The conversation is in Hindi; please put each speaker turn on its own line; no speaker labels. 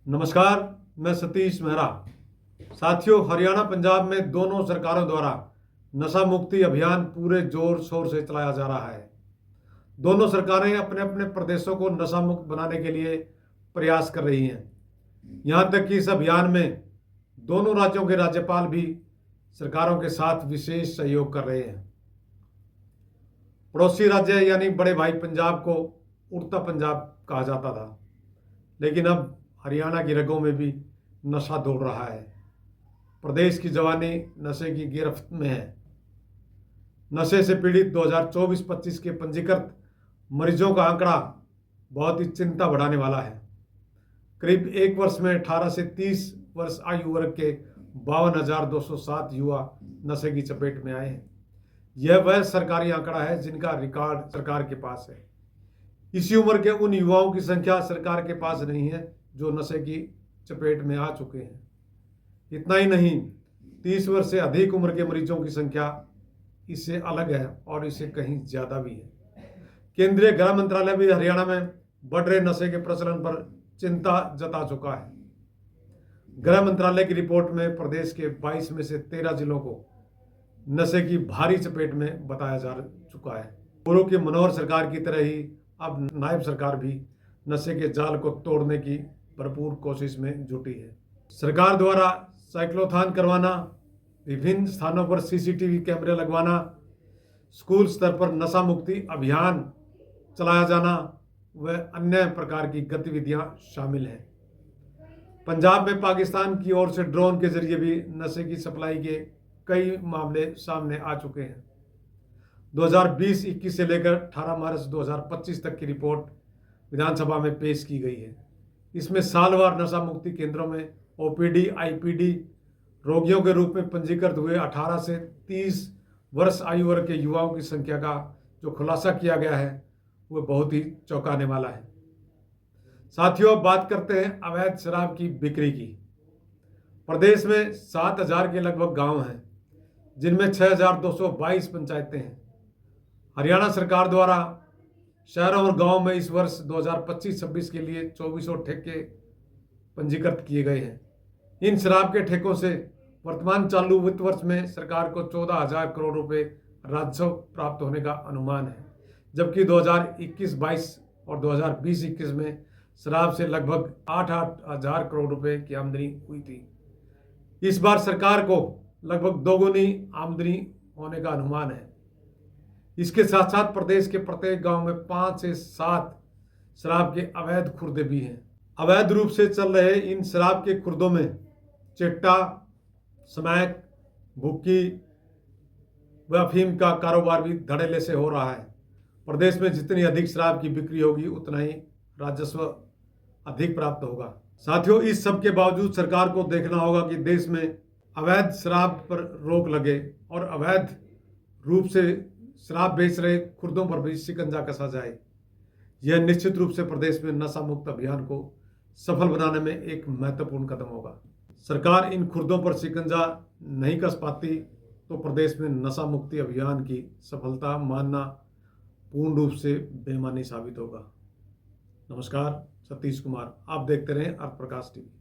नमस्कार, मैं सतीश मेहरा। साथियों, हरियाणा पंजाब में दोनों सरकारों द्वारा नशा मुक्ति अभियान पूरे जोर शोर से चलाया जा रहा है। दोनों सरकारें अपने अपने प्रदेशों को नशा मुक्त बनाने के लिए प्रयास कर रही हैं। यहाँ तक कि इस अभियान में दोनों राज्यों के राज्यपाल भी सरकारों के साथ विशेष सहयोग कर रहे हैं। पड़ोसी राज्य यानी बड़े भाई पंजाब को उड़ता पंजाब कहा जाता था, लेकिन अब हरियाणा की रगों में भी नशा दौड़ रहा है। प्रदेश की जवानी नशे की गिरफ्त में है। नशे से पीड़ित 2024-25 के पंजीकृत मरीजों का आंकड़ा बहुत ही चिंता बढ़ाने वाला है। करीब एक वर्ष में 18 से 30 वर्ष आयु वर्ग के 52,207 युवा नशे की चपेट में आए हैं। यह वह सरकारी आंकड़ा है जिनका रिकॉर्ड सरकार के पास है। इसी उम्र के उन युवाओं की संख्या सरकार के पास नहीं है जो नशे की चपेट में आ चुके हैं। इतना ही नहीं, 30 वर्ष से अधिक उम्र के मरीजों की संख्या इससे अलग है और इससे कहीं ज्यादा भी है। केंद्रीय गृह मंत्रालय भी हरियाणा में बढ़ रहे नशे के प्रचलन पर चिंता जता चुका है। गृह मंत्रालय की रिपोर्ट में प्रदेश के 22 में से 13 जिलों को नशे की भारी चपेट में बताया जा चुका है। पूर्व की मनोहर सरकार की तरह ही अब नायब सरकार भी नशे के जाल को तोड़ने की भरपूर कोशिश में जुटी है। सरकार द्वारा साइक्लोथॉन करवाना, विभिन्न स्थानों पर सीसीटीवी कैमरे लगवाना, स्कूल स्तर पर नशा मुक्ति अभियान चलाया जाना व अन्य प्रकार की गतिविधियां शामिल हैं। पंजाब में पाकिस्तान की ओर से ड्रोन के जरिए भी नशे की सप्लाई के कई मामले सामने आ चुके हैं। 2020-21 से लेकर 18 मार्च 2025 तक की रिपोर्ट विधानसभा में पेश की गई है। इसमें सालवार नशा मुक्ति केंद्रों में ओपीडी, आईपीडी रोगियों के रूप में पंजीकृत हुए 18 से 30 वर्ष आयु वर्ग के युवाओं की संख्या का जो खुलासा किया गया है वह बहुत ही चौंकाने वाला है। साथियों, अब बात करते हैं अवैध शराब की बिक्री की। प्रदेश में 7,000 के लगभग गांव हैं, जिनमें 6,222 पंचायतें हैं। हरियाणा सरकार द्वारा शहरों और गांवों में इस वर्ष 2025-26 के लिए 2400 ठेके पंजीकृत किए गए हैं। इन शराब के ठेकों से वर्तमान चालू वित्त वर्ष में सरकार को 14,000 करोड़ रुपए राजस्व प्राप्त होने का अनुमान है, जबकि 2021-22 और 2020-21 में शराब से लगभग 8,000 करोड़ रुपए की आमदनी हुई थी। इस बार सरकार को लगभग दोगुनी आमदनी होने का अनुमान है। इसके साथ साथ प्रदेश के प्रत्येक गांव में 5 से 7 शराब के अवैध खुर्दे भी हैं। अवैध रूप से चल रहे इन शराब के खुर्दों में चिट्टा, स्मैक, भुक्की व अफीम का कारोबार भी धड़ल्ले से हो रहा है। प्रदेश में जितनी अधिक शराब की बिक्री होगी उतना ही राजस्व अधिक प्राप्त होगा। साथियों, इस सब के बावजूद सरकार को देखना होगा कि देश में अवैध शराब पर रोक लगे और अवैध रूप से शराब बेच रहे खुर्दों पर भी शिकंजा कसा जाए। यह निश्चित रूप से प्रदेश में नशा मुक्त अभियान को सफल बनाने में एक महत्वपूर्ण कदम होगा। सरकार इन खुर्दों पर शिकंजा नहीं कस पाती तो प्रदेश में नशा मुक्ति अभियान की सफलता मानना पूर्ण रूप से बेईमानी साबित होगा। नमस्कार, सतीश कुमार। आप देखते रहें अर्थ प्रकाश टीवी।